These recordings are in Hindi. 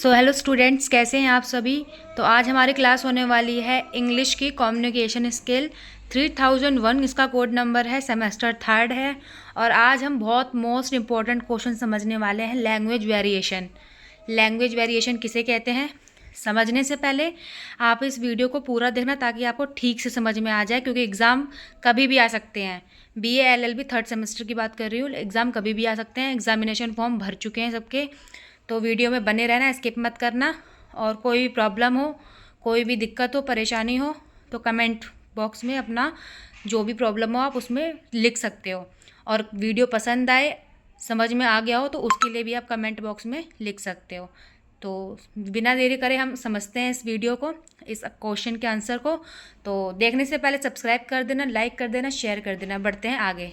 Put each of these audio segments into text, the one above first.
सो हेलो स्टूडेंट्स, कैसे हैं आप सभी। तो आज हमारी क्लास होने वाली है इंग्लिश की कम्युनिकेशन स्किल 3001। इसका कोड नंबर है, सेमेस्टर थर्ड है। और आज हम बहुत मोस्ट इम्पॉर्टेंट क्वेश्चन समझने वाले हैं, लैंग्वेज वेरिएशन। लैंग्वेज वेरिएशन किसे कहते हैं, समझने से पहले आप इस वीडियो को पूरा देखना ताकि आपको ठीक से समझ में आ जाए, क्योंकि एग्ज़ाम कभी भी आ सकते हैं। BA LLB थर्ड सेमेस्टर की बात कर रही हूँ, एग्ज़ाम कभी भी आ सकते हैं। एग्जामिनेशन फॉर्म भर चुके हैं सबके, तो वीडियो में बने रहना, स्किप मत करना। और कोई भी प्रॉब्लम हो, कोई भी दिक्कत हो, परेशानी हो, तो कमेंट बॉक्स में अपना जो भी प्रॉब्लम हो आप उसमें लिख सकते हो। और वीडियो पसंद आए, समझ में आ गया हो, तो उसके लिए भी आप कमेंट बॉक्स में लिख सकते हो। तो बिना देरी करे हम समझते हैं इस वीडियो को, इस क्वेश्चन के आंसर को। तो देखने से पहले सब्सक्राइब कर देना, लाइक कर देना, शेयर कर देना। बढ़ते हैं आगे।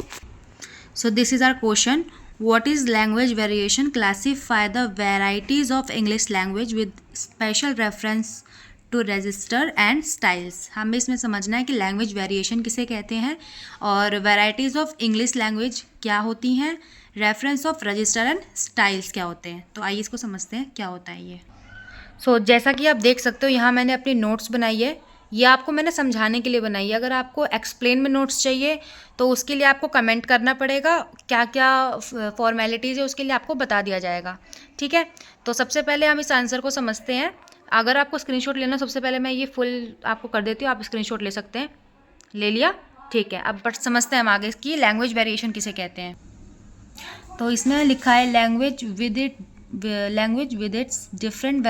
So this is our question. What is language variation? Classify the varieties of English language with special reference to register and styles. हमें इसमें समझना है कि लैंग्वेज वेरिएशन किसे कहते हैं और वैराइटीज़ ऑफ इंग्लिश लैंग्वेज क्या होती हैं, reference of register and styles क्या होते हैं। तो आइए इसको समझते हैं क्या होता है ये। जैसा कि आप देख सकते हो, यहाँ मैंने अपनी नोट्स बनाई है। ये आपको मैंने समझाने के लिए बनाई है। अगर आपको एक्सप्लेन में नोट्स चाहिए तो उसके लिए आपको कमेंट करना पड़ेगा, क्या क्या फॉर्मेलिटीज़ है उसके लिए आपको बता दिया जाएगा। ठीक है, तो सबसे पहले हम इस आंसर को समझते हैं। अगर आपको स्क्रीनशॉट लेना, सबसे पहले मैं ये फुल आपको कर देती हूँ, आप स्क्रीनशॉट ले सकते हैं। ले लिया, ठीक है। अब बट समझते हैं हम आगे इसकी लैंग्वेज वेरिएशन किसे कहते हैं। तो इसमें लिखा है language with its different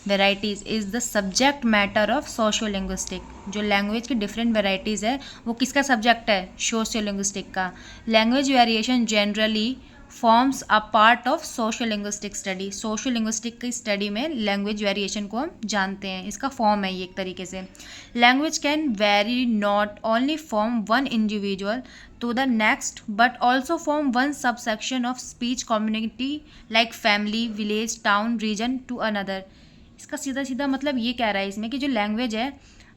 varieties is the subject matter of socio linguistic. जो लैंग्वेज की डिफरेंट वेराइटीज़ है वो किसका सब्जेक्ट है, सोशियो लिंग्विस्टिक का। Language variation generally forms a part of socio linguistic study. Socio linguistic की स्टडी में लैंग्वेज वेरिएशन को हम जानते हैं, इसका फॉर्म है ये एक तरीके से। Language can very not only form one individual to the next but also form one subsection of speech community like family, village, town, region to another। इसका सीधा सीधा मतलब ये कह रहा है इसमें कि जो लैंग्वेज है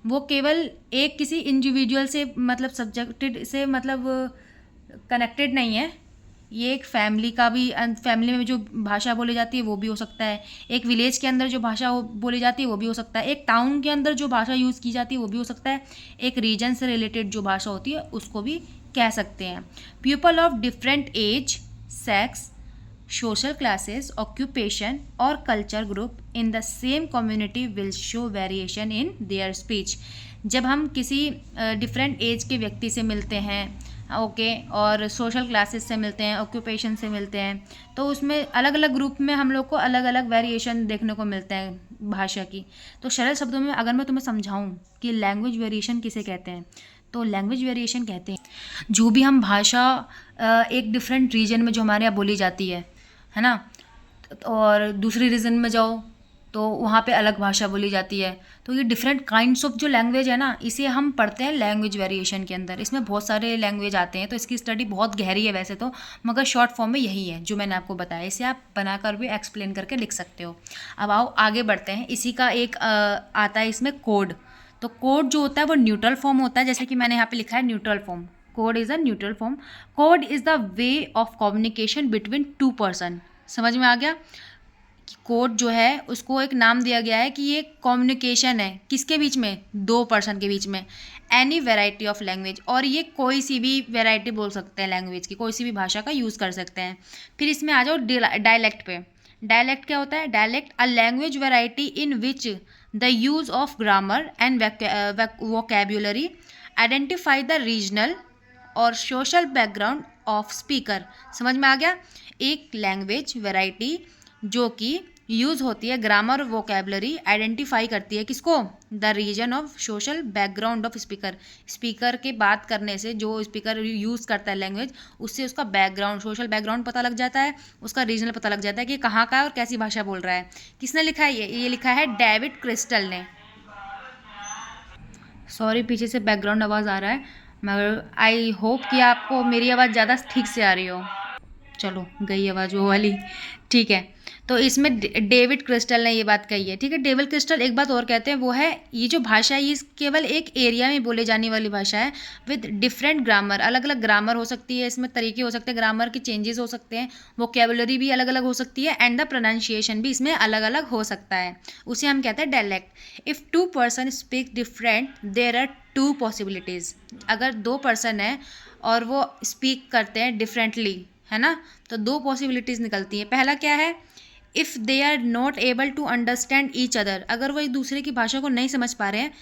वो केवल एक किसी इंडिविजुअल से मतलब सब्जेक्टेड से मतलब कनेक्टेड नहीं है। ये एक फैमिली का भी, फैमिली में जो भाषा बोली जाती है वो भी हो सकता है, एक विलेज के अंदर जो भाषा बोली जाती है वो भी हो सकता है, एक टाउन के अंदर जो भाषा यूज़ की जाती है वो भी हो सकता है, एक रीजन से रिलेटेड जो भाषा होती है उसको भी कह सकते हैं। People of different age, sex, social classes, occupation और culture group in the same community will show variation in their speech. जब हम किसी डिफरेंट एज के व्यक्ति से मिलते हैं, ओके, और सोशल क्लासेस से मिलते हैं, ऑक्यूपेशन से मिलते हैं, तो उसमें अलग अलग ग्रुप में हम लोग को अलग अलग वेरिएशन देखने को मिलते हैं भाषा की। तो सरल शब्दों में अगर मैं तुम्हें समझाऊं कि लैंग्वेज वेरिएशन किसे कहते हैं, तो लैंग्वेज वेरिएशन कहते हैं जो भी हम भाषा एक डिफरेंट रीजन में जो हमारे यहाँ बोली जाती है ना, और दूसरी रीजन में जाओ तो वहाँ पे अलग भाषा बोली जाती है। तो ये डिफरेंट काइंड्स ऑफ जो लैंग्वेज है ना, इसे हम पढ़ते हैं लैंग्वेज वेरिएशन के अंदर। इसमें बहुत सारे लैंग्वेज आते हैं, तो इसकी स्टडी बहुत गहरी है वैसे तो, मगर शॉर्ट फॉर्म में यही है जो मैंने आपको बताया। इसे आप बनाकर भी एक्सप्लेन करके लिख सकते हो। अब आओ आगे बढ़ते हैं। इसी का एक आता है इसमें कोड। तो कोड जो होता है वो न्यूट्रल फॉर्म होता है, जैसे कि मैंने यहाँ पे लिखा है neutral form. Code is a neutral form. Code is the way of communication between two person. समझ में आ गया। कोड जो है उसको एक नाम दिया गया है कि ये कम्युनिकेशन है किसके बीच में, दो पर्सन के बीच में। एनी वेराइटी ऑफ लैंग्वेज, और ये कोई सी भी वेराइटी बोल सकते हैं लैंग्वेज की, कोई सी भी भाषा का यूज़ कर सकते हैं। फिर इसमें आ जाओ डायलेक्ट पे। डायलेक्ट क्या होता है, dialect a language variety in which the use of grammar and vocabulary identify the regional और सोशल बैकग्राउंड ऑफ स्पीकर। समझ में आ गया। एक लैंग्वेज वेराइटी जो कि यूज़ होती है, ग्रामर और वोकेबलरी आइडेंटिफाई करती है किसको, the reason of social background of speaker. Speaker के बात करने से जो स्पीकर यूज़ करता है लैंग्वेज, उससे उसका बैकग्राउंड, सोशल बैकग्राउंड पता लग जाता है, उसका रीजनल पता लग जाता है कि कहाँ का है और कैसी भाषा बोल रहा है। किसने लिखा है ये लिखा है डेविड क्रिस्टल ने। सॉरी पीछे से बैकग्राउंड आवाज़ आ रहा है, मगर आई होप कि आपको मेरी आवाज़ ज़्यादा ठीक से आ रही हो। चलो गई आवाज़ वो वाली, ठीक है। तो इसमें डेविड क्रिस्टल ने ये बात कही है, ठीक है। डेविड क्रिस्टल एक बात और कहते हैं, वो है ये जो भाषा है ये केवल एक एरिया में बोले जाने वाली भाषा है विद डिफरेंट ग्रामर, अलग अलग ग्रामर हो सकती है, इसमें तरीके हो सकते हैं, ग्रामर के चेंजेस हो सकते हैं, वोकेबुलरी भी अलग अलग हो सकती है एंड द प्रोनाउंसिएशन भी इसमें अलग अलग हो सकता है। उसे हम कहते हैं dialect. If two person speak different there are two possibilities. अगर दो पर्सन है और वो स्पीक करते हैं डिफरेंटली, है ना, तो दो पॉसिबिलिटीज़ निकलती हैं। पहला क्या है, if they are not able to understand each other, अगर वो एक दूसरे की भाषा को नहीं समझ पा रहे हैं,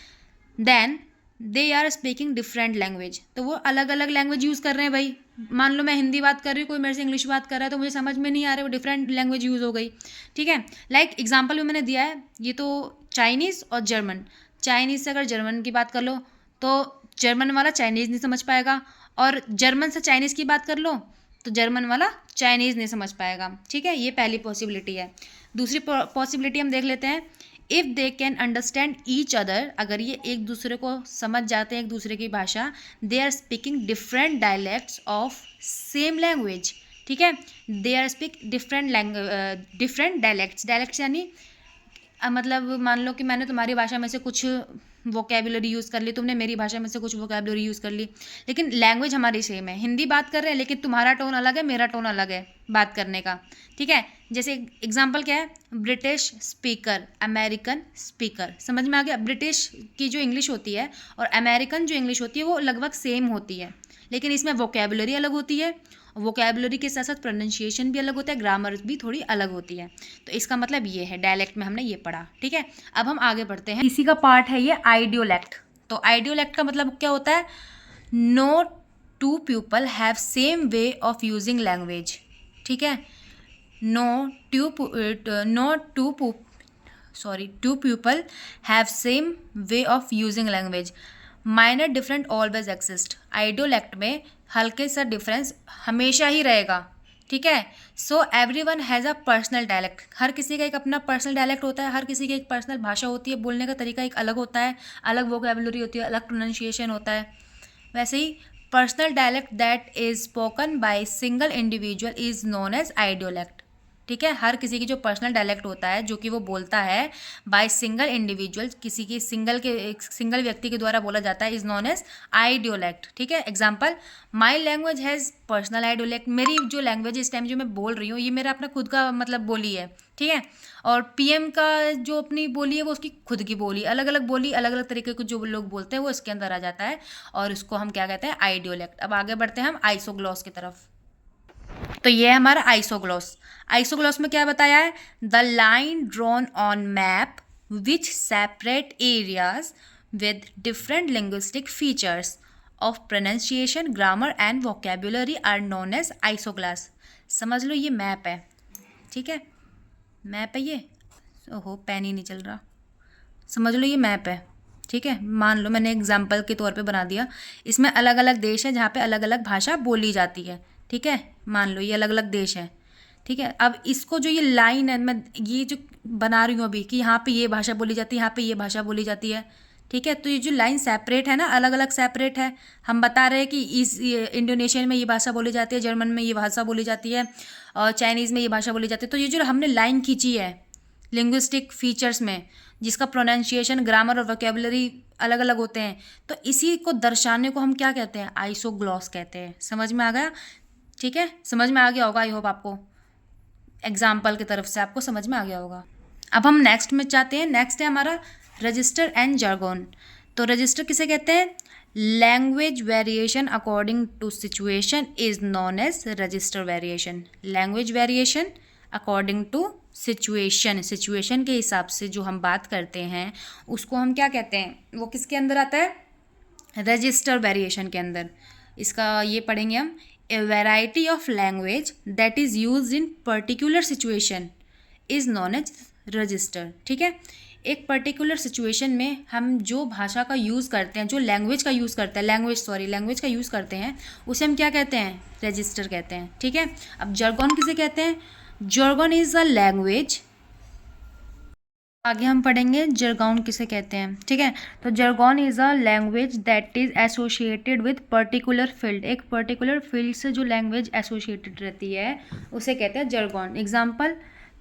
then they are speaking different language, तो वो अलग अलग लैंग्वेज यूज़ कर रहे हैं भाई। मान लो मैं हिंदी बात कर रही हूँ, कोई मेरे से इंग्लिश बात कर रहा है, तो मुझे समझ में नहीं आ रहा है, वो डिफरेंट लैंग्वेज यूज़ हो गई, ठीक है। लाइक एग्जाम्पल भी मैंने दिया है, ये तो चाइनीज़ और जर्मन। चाइनीज़ से अगर जर्मन की बात कर लो तो जर्मन वाला चाइनीज़ नहीं समझ पाएगा, और जर्मन से चाइनीज़ की बात कर लो तो जर्मन वाला चाइनीज़ नहीं समझ पाएगा, ठीक है। ये पहली पॉसिबिलिटी है। दूसरी पॉसिबिलिटी हम देख लेते हैं, if they can understand each other, अगर ये एक दूसरे को समझ जाते हैं, एक दूसरे की भाषा, they are speaking different dialects of same language, ठीक है। They are speak different dialects यानी मतलब मान लो कि मैंने तुम्हारी भाषा में से कुछ वोकेबुलरी यूज़ कर ली, तुमने मेरी भाषा में से कुछ वोकेबुलरी यूज़ कर ली, लेकिन लैंग्वेज हमारी सेम है, हिंदी बात कर रहे हैं, लेकिन तुम्हारा टोन अलग है, मेरा टोन अलग है बात करने का, ठीक है। जैसे एग्जांपल क्या है, ब्रिटिश स्पीकर, अमेरिकन स्पीकर, समझ में आ गया। ब्रिटिश की जो इंग्लिश होती है और अमेरिकन जो इंग्लिश होती है वो लगभग सेम होती है, लेकिन इसमें वोकेबुलरी अलग होती है, वोकेबुलरी के साथ साथ प्रोनाउंसिएशन भी अलग होता है, ग्रामर भी थोड़ी अलग होती है। तो इसका मतलब ये है, डायलेक्ट में हमने ये पढ़ा, ठीक है। अब हम आगे बढ़ते हैं, इसी का पार्ट है ये आइडियोलेक्ट। तो आइडियोलेक्ट का मतलब क्या होता है, no two people have same way of using language, ठीक है। Two people have same way of using language, minor different always exist. Idiolect में हल्के सा डिफरेंस हमेशा ही रहेगा, ठीक है। So everyone has a personal dialect, हर किसी का एक अपना पर्सनल डायलेक्ट होता है, हर किसी की एक पर्सनल भाषा होती है, बोलने का तरीका एक अलग होता है, अलग वोकेबुलरी होती है, अलग प्रोनाउंसिएशन होता है। वैसे ही personal dialect that is spoken by single individual is known as idiolect, ठीक है। हर किसी की जो पर्सनल डायलेक्ट होता है जो कि वो बोलता है बाय सिंगल इंडिविजुअल, किसी की सिंगल व्यक्ति के द्वारा बोला जाता है, इज नॉन एज आइडियोलेक्ट, ठीक है। Example, my language has personal idiolect, मेरी जो लैंग्वेज इस टाइम जो मैं बोल रही हूँ ये मेरा अपना खुद का मतलब बोली है, ठीक है। और पीएम का जो अपनी बोली है वो उसकी खुद की बोली, अलग अलग बोली, अलग अलग तरीके के जो लोग बोलते हैं वो इसके अंदर आ जाता है, और इसको हम क्या कहते हैं, आइडियोलेक्ट। अब आगे बढ़ते हैं हम आइसोग्लॉस की तरफ। तो ये है हमारा आइसोग्लॉस। आइसोग्लॉस में क्या बताया है, the line drawn on map which separate areas with different linguistic features of pronunciation, grammar and vocabulary are known as isogloss. समझ लो ये मैप है, ठीक है, मैप है ये, ओहो पेन ही नहीं चल रहा, समझ लो ये मैप है, ठीक है। मान लो मैंने एग्जाम्पल के तौर पे बना दिया, इसमें अलग अलग देश है जहाँ पे अलग अलग भाषा बोली जाती है, ठीक है। मान लो ये अलग अलग देश हैं, ठीक है। अब इसको जो ये लाइन है, मैं ये जो बना रही हूँ अभी कि यहाँ पे ये भाषा बोली जाती है, यहाँ पे ये भाषा बोली जाती है, ठीक है। तो ये जो लाइन सेपरेट है ना, अलग अलग सेपरेट है, हम बता रहे हैं कि इस इंडोनेशियन में ये भाषा बोली जाती है, जर्मन में ये भाषा बोली जाती है, और चाइनीज़ में ये भाषा बोली जाती है। तो ये जो हमने लाइन खींची है लिंग्विस्टिक फीचर्स में, जिसका प्रोनाउंसिएशन, ग्रामर और वोकेबुलरी अलग अलग होते हैं, तो इसी को दर्शाने को हम क्या कहते हैं, आइसोग्लॉस कहते हैं। समझ में आ गया, ठीक है, समझ में आ गया होगा, आई होप आपको एग्जाम्पल की तरफ से आपको समझ में आ गया होगा। अब हम नेक्स्ट में चाहते हैं, नेक्स्ट है हमारा रजिस्टर एंड jargon। तो रजिस्टर किसे कहते हैं, language variation according to situation is known as register variation. Language variation according to situation, situation के हिसाब से जो हम बात करते हैं उसको हम क्या कहते हैं, वो किसके अंदर आता है, रजिस्टर वेरिएशन के अंदर। इसका ये पढ़ेंगे हम, a variety of language that is used in particular situation is known as register, ठीक है। एक पर्टिकुलर सिचुएशन में हम जो भाषा का यूज़ करते हैं, जो लैंग्वेज का यूज़ करते हैं, लैंग्वेज का यूज़ करते हैं, उसे हम क्या कहते हैं, रजिस्टर कहते हैं, ठीक है। अब jargon किसे कहते हैं, jargon इज़ अ लैंग्वेज, आगे हम पढ़ेंगे jargon किसे कहते हैं, ठीक है। तो jargon is a language that is associated with particular field. एक पर्टिकुलर फील्ड से जो लैंग्वेज एसोसिएटेड रहती है उसे कहते हैं jargon। Example,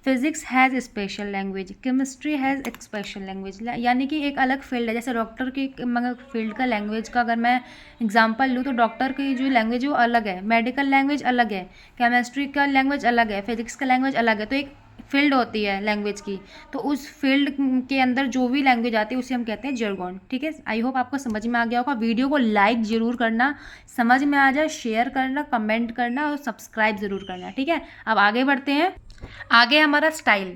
physics has special language, chemistry has special language, यानी कि एक अलग फील्ड है। जैसे डॉक्टर की मगर फील्ड का लैंग्वेज का अगर मैं एग्जांपल लूँ तो डॉक्टर की जो लैंग्वेज है वो अलग है, मेडिकल लैंग्वेज अलग है, केमिस्ट्री का लैंग्वेज अलग है, फिजिक्स का लैंग्वेज अलग है। तो एक फील्ड होती है लैंग्वेज की, तो उस फील्ड के अंदर जो भी लैंग्वेज आती है उसे हम कहते हैं जर्गन। ठीक है, आई होप आपको समझ में आ गया होगा। वीडियो को लाइक ज़रूर करना, समझ में आ जाए शेयर करना, कमेंट करना और सब्सक्राइब ज़रूर करना। ठीक है, अब आगे बढ़ते हैं। आगे हमारा स्टाइल,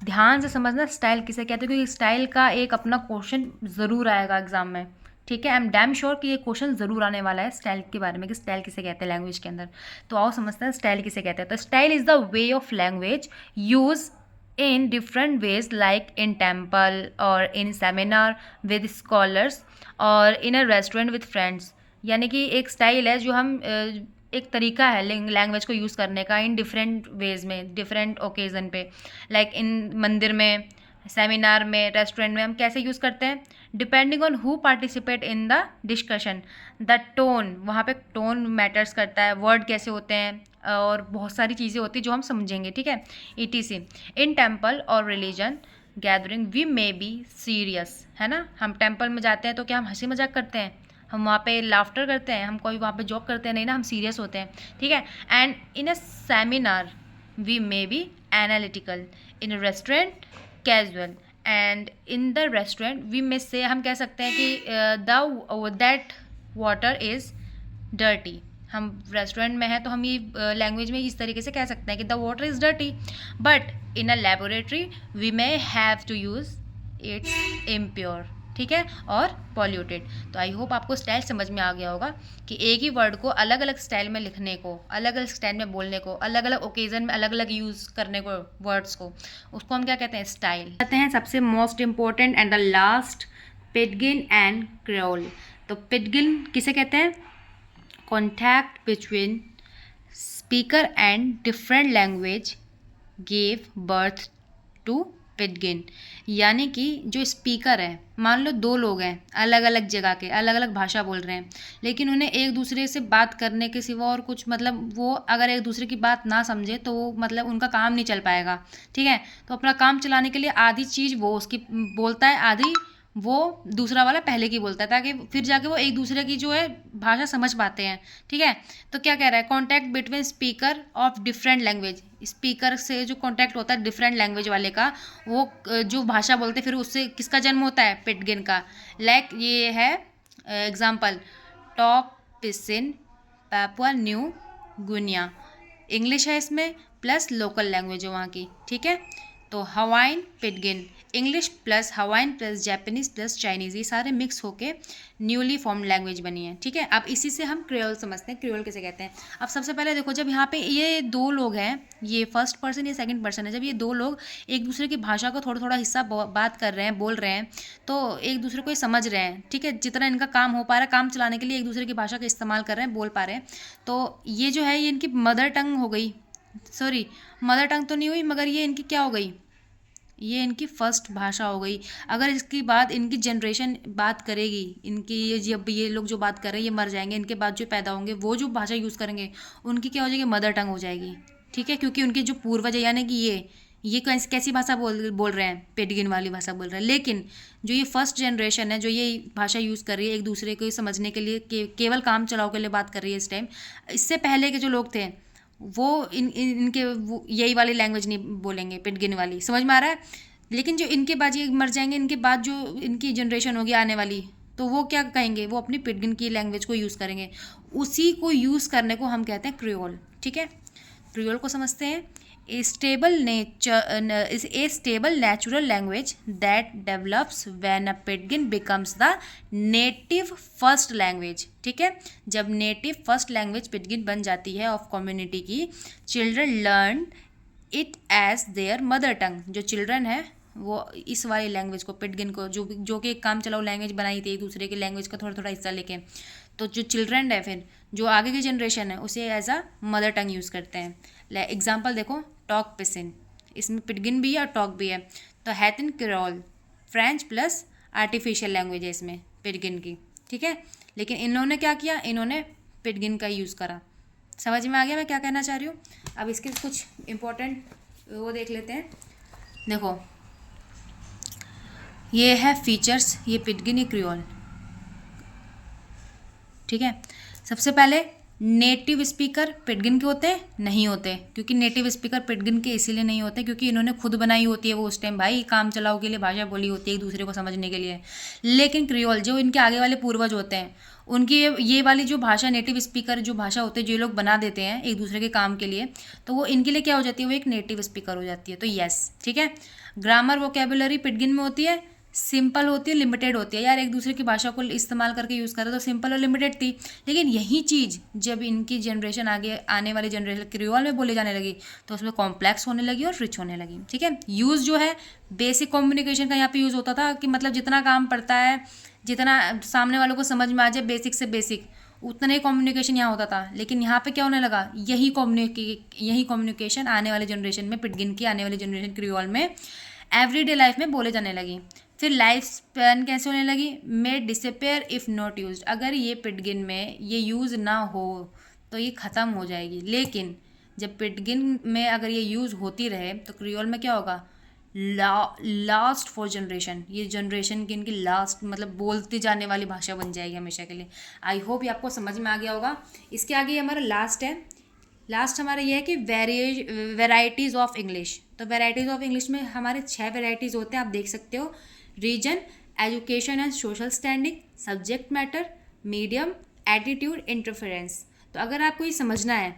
ध्यान से समझना स्टाइल किसे कहते हैं, क्योंकि स्टाइल का एक अपना क्वेश्चन ज़रूर आएगा एग्जाम में। ठीक है, आई एम डैम श्योर कि ये क्वेश्चन ज़रूर आने वाला है स्टाइल के बारे में कि स्टाइल किसे कहते हैं लैंग्वेज के अंदर। तो आओ समझते हैं स्टाइल किसे कहते हैं। तो style is the way of language use in different ways like in temple or in seminar with scholars or in a restaurant with friends। यानी कि एक स्टाइल है जो हम एक तरीका है लैंग्वेज को यूज़ करने का इन डिफरेंट वेज में, डिफरेंट ओकेज़न पे, लाइक इन मंदिर में, सेमिनार में, रेस्टोरेंट में हम कैसे यूज़ करते हैं, depending on who participate in the discussion, the tone, वहाँ पे टोन मैटर्स करता है, वर्ड कैसे होते हैं और बहुत सारी चीज़ें होती हैं जो हम समझेंगे। ठीक है, ETC। इन टेम्पल और religion gathering we may be serious, है ना। हम टेम्पल में जाते हैं तो क्या हम हंसी मजाक करते हैं, हम वहाँ पे लाफ्टर करते हैं, हम कोई वहाँ पे जॉक करते हैं, नहीं ना, हम सीरियस होते हैं। ठीक है, and in a seminar we may be analytical, in a restaurant casual, and in the restaurant we में से हम कह सकते हैं कि दैट वाटर इज़ डर्टी। हम रेस्टोरेंट में हैं तो हम ये लैंग्वेज में इस तरीके से कह सकते हैं कि the water is dirty, but in a laboratory we may have to use it's impure. ठीक है, और पॉल्यूटेड। तो आई होप आपको स्टाइल समझ में आ गया होगा कि एक ही वर्ड को अलग अलग स्टाइल में लिखने को, अलग अलग स्टाइल में बोलने को, अलग अलग ओकेजन में अलग अलग यूज़ करने को वर्ड्स को, उसको हम क्या कहते हैं, स्टाइल कहते हैं। सबसे most important and the last, pidgin and creole. तो पिडगिन किसे कहते हैं, contact between speaker and different language gave birth to pidgin. यानी कि जो स्पीकर है, मान लो दो लोग हैं अलग अलग जगह के, अलग अलग भाषा बोल रहे हैं, लेकिन उन्हें एक दूसरे से बात करने के सिवा और कुछ, मतलब वो अगर एक दूसरे की बात ना समझे तो वो मतलब उनका काम नहीं चल पाएगा। ठीक है, तो अपना काम चलाने के लिए आधी चीज़ वो उसकी बोलता है, आधी वो दूसरा वाला पहले की बोलता है, ताकि फिर जाके वो एक दूसरे की जो है भाषा समझ पाते हैं। ठीक है, तो क्या कह रहा है, contact between speaker of different language, speaker से जो कॉन्टैक्ट होता है डिफरेंट लैंग्वेज वाले का, वो जो भाषा बोलते हैं फिर उससे किसका जन्म होता है, पिडगिन का। लाइक ये है example, Tok Pisin Papua New Guinea, English है इसमें प्लस लोकल लैंग्वेज है वहाँ की। ठीक है, तो Hawaiian pidgin, English plus Hawaiian plus Japanese plus Chinese, ये सारे मिक्स होके न्यूली फॉर्म्ड लैंग्वेज बनी है। ठीक है, अब इसी से हम क्रियोल समझते हैं, क्रियोल किसे कहते हैं। अब सबसे पहले देखो, जब यहाँ पे ये दो लोग हैं, ये फर्स्ट पर्सन, ये सेकंड पर्सन है, जब ये दो लोग एक दूसरे की भाषा को थोड़ा थोड़ा हिस्सा बात कर रहे हैं, बोल रहे हैं, तो एक दूसरे को ये समझ रहे हैं। ठीक है, जितना इनका काम हो पा रहा है, काम चलाने के लिए एक दूसरे की भाषा का इस्तेमाल कर रहे हैं, बोल पा रहे हैं, तो ये जो है ये इनकी मदर टंग हो गई, सॉरी मदर टंग तो नहीं हुई, मगर ये इनकी क्या हो गई, ये इनकी फर्स्ट भाषा हो गई। अगर इसकी बाद इनकी जनरेशन बात करेगी, इनकी जब ये लोग जो बात कर रहे हैं ये मर जाएंगे, इनके बाद जो पैदा होंगे वो जो भाषा यूज़ करेंगे उनकी क्या हो जाएगी, मदर टंग हो जाएगी। ठीक है, क्योंकि उनके जो पूर्वज है, यानी कि ये कैसी भाषा बोल रहे हैं, पिडगिन वाली भाषा बोल रहे हैं। लेकिन जो ये फर्स्ट जनरेशन है जो ये भाषा यूज़ कर रही है एक दूसरे को समझने के लिए, केवल काम चलाओ के लिए बात कर रही है इस टाइम, इससे पहले के जो लोग थे वो इनके वो यही वाली लैंग्वेज नहीं बोलेंगे, पिडगिन वाली, समझ में आ रहा है। लेकिन जो इनके बाद ये मर जाएंगे, इनके बाद जो इनकी जनरेशन होगी आने वाली, तो वो क्या कहेंगे, वो अपनी पिडगिन की लैंग्वेज को यूज़ करेंगे। उसी को यूज़ करने को हम कहते हैं क्रियोल। ठीक है, क्रियोल को समझते हैं। A stable natural language that develops when a pidgin becomes the native first language. ठीक है, जब नेटिव फर्स्ट लैंग्वेज पिडगिन बन जाती है ऑफ कम्युनिटी की, children learn it as their mother tongue. जो चिल्ड्रन है वो इस वाली लैंग्वेज को, पिडगिन को, जो कि एक काम चलाओ लैंग्वेज बनाई थी एक दूसरे की लैंग्वेज का थोड़ा थोड़ा हिस्सा लेके, तो जो चिल्ड्रन है फिर जो आगे की जनरेशन है उसे as a mother tongue use करते हैं। एग्जाम्पल देखो, टॉक पिसिन, इसमें पिडगिन भी है और टॉक भी है। तो Haitian creole French plus artificial language है इसमें पिडगिन की। ठीक है, लेकिन इन्होंने क्या किया, इन्होंने पिडगिन का यूज़ करा। समझ में आ गया मैं क्या कहना चाह रही हूँ। अब इसके कुछ इंपॉर्टेंट वो देख लेते हैं। देखो ये है फीचर्स, ये पिडगिन, ये क्रियोल, ठीक है। सबसे पहले नेटिव स्पीकर पिडगिन के होते हैं? नहीं होते, क्योंकि नेटिव स्पीकर पिडगिन के इसीलिए नहीं होते क्योंकि इन्होंने खुद बनाई होती है वो उस टाइम, भाई काम चलाओ के लिए भाषा बोली होती है एक दूसरे को समझने के लिए। लेकिन क्रियोल जो इनके आगे वाले पूर्वज होते हैं उनकी ये वाली जो भाषा, नेटिव स्पीकर जो भाषा होती है जो ये लोग बना देते हैं एक दूसरे के काम के लिए, तो वो इनके लिए क्या हो जाती है, वो एक नेटिव स्पीकर हो जाती है। तो यस, ठीक है। ग्रामर वोकेबुलरी पिडगिन में होती है, सिंपल होती है, लिमिटेड होती है। यार एक दूसरे की भाषा को इस्तेमाल करके यूज़ करें तो सिंपल और लिमिटेड थी, लेकिन यही चीज़ जब इनकी जनरेशन आगे आने वाली जनरेशन क्रियोल में बोले जाने लगी तो उसमें कॉम्प्लेक्स होने लगी और रिच होने लगी, ठीक है। यूज़ जो है बेसिक कम्युनिकेशन का यहाँ पे यूज़ होता था कि मतलब जितना काम पड़ता है, जितना सामने वालों को समझ में आ जाए बेसिक से बेसिक, उतना ही कम्युनिकेशन यहाँ होता था। लेकिन यहाँ पे क्या होने लगा, यही कम्युनिकेशन आने वाले जनरेशन में, पिडगिन की आने वाली जनरेशन क्रियोल में एवरीडे लाइफ में बोले जाने लगी। फिर लाइफ स्पैन कैसे होने लगी, मे डिसअपेयर इफ़ नॉट यूज्ड, अगर ये पिडगिन में ये यूज़ ना हो तो ये ख़त्म हो जाएगी। लेकिन जब पिडगिन में अगर ये यूज़ होती रहे तो क्रियोल में क्या होगा, लास्ट फॉर जनरेशन, ये जनरेशन की इनकी लास्ट मतलब बोलती जाने वाली भाषा बन जाएगी हमेशा के लिए। आई होप ये आपको समझ में आ गया होगा। इसके आगे ये हमारा लास्ट है, लास्ट हमारा ये है कि वेराइटीज़ ऑफ इंग्लिश। तो वेराइटीज़ ऑफ इंग्लिश में हमारे 6 वेराइटीज़ होते हैं, आप देख सकते हो। Region, education and social standing, subject matter, medium, attitude, interference. तो अगर आपको ये समझना है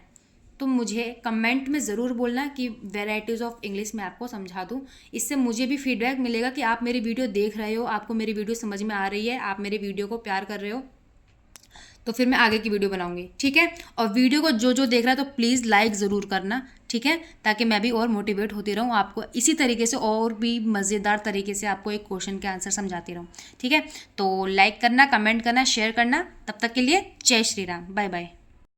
तो मुझे कमेंट में ज़रूर बोलना कि वेराइटीज़ ऑफ इंग्लिश मैं आपको समझा दूँ। इससे मुझे भी फीडबैक मिलेगा कि आप मेरी वीडियो देख रहे हो, आपको मेरी वीडियो समझ में आ रही है, आप मेरे वीडियो को प्यार कर रहे हो, तो फिर मैं आगे की वीडियो बनाऊंगी, ठीक है। और वीडियो को जो जो देख रहा है तो प्लीज़ लाइक ज़रूर करना, ठीक है, ताकि मैं भी और मोटिवेट होती रहूँ, आपको इसी तरीके से और भी मज़ेदार तरीके से आपको एक क्वेश्चन के आंसर समझाती रहूँ, ठीक है। तो लाइक करना, कमेंट करना, शेयर करना। तब तक के लिए जय श्री राम, बाय बाय।